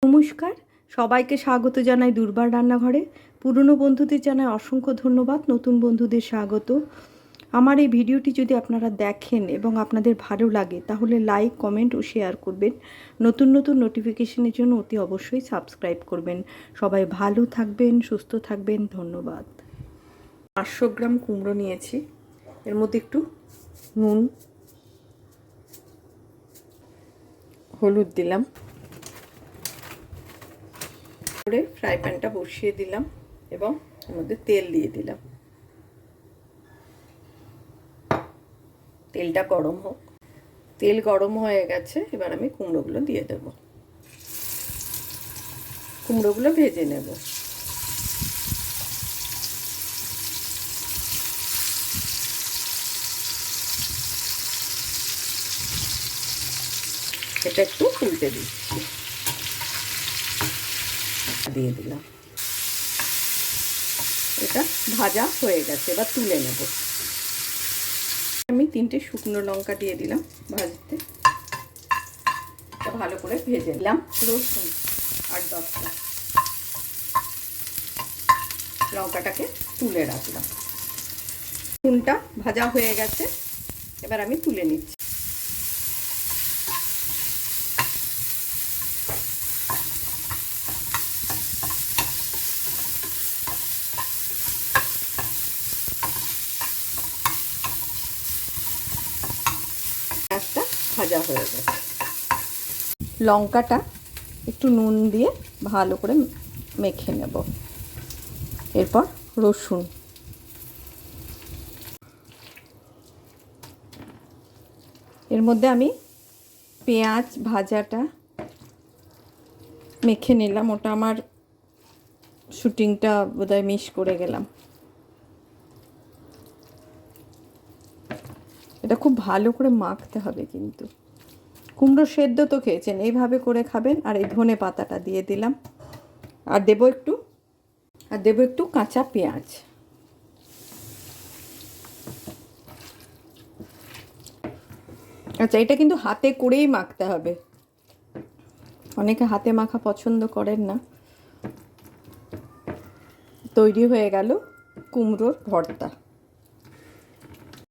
নমস্কার, সবাইকে স্বাগত জানাই দুর্বার রান্নাঘরে। পুরনো বন্ধুদের জানাই অসংখ্য ধন্যবাদ, নতুন বন্ধুদের স্বাগত। আমার এই ভিডিওটি যদি আপনারা দেখেন এবং আপনাদের ভালো লাগে তাহলে লাইক, কমেন্ট ও শেয়ার করবেন। নতুন নতুন নোটিফিকেশনের জন্য অতি অবশ্যই সাবস্ক্রাইব করবেন। সবাই ভালো থাকবেন, সুস্থ থাকবেন, ধন্যবাদ। 500 গ্রাম কুমড়ো নিয়েছি, এর মধ্যে একটু নুন, হলুদ দিলাম, করে ফ্রাই প্যানটা বসিয়ে দিলাম এবং এর মধ্যে তেল দিয়ে দিলাম। তেলটা গরম হোক। তেল গরম হয়ে গেছে, এবার আমি কুমড়োগুলো দিয়ে দেব। কুমড়োগুলো ভেজে নেব। এটা একটু উল্টে দিচ্ছি, দিয়ে দিলাম। এটা ভাজা হয়ে গেছে, এবার তুলে নেব। আমি 3টে শুকনো লঙ্কা দিয়ে দিলাম ভাজতে। এটা ভালো করে ভেজে নিলাম। রসুন 8-10টা, লঙ্কাটাকে তুলে রাখলাম। রসুনটা ভাজা হয়ে গেছে, এবার আমি তুলে নিচ্ছি। একটা ভাজা হয়ে গেছে। লঙ্কাটা একটু নুন দিয়ে ভালো করে মেখে নেব। এরপর রসুন, এর মধ্যে আমি পেঁয়াজ ভাজাটা মেখে নিলাম। ওটা আমার শুটিংটা বোধহয় মিস করে গেলাম। এটা খুব ভালো করে মাখতে হবে কিন্তু। কুমড়ো সেদ্ধ তো খেয়েছেন, এইভাবে করে খাবেন। আর এই ধনে পাতাটা দিয়ে দিলাম, আর দেবো একটু কাঁচা পেঁয়াজ। আচ্ছা, এটা কিন্তু হাতে করেই মাখতে হবে, অনেকে হাতে মাখা পছন্দ করেন না। তৈরি হয়ে গেল কুমড়োর ভর্তা।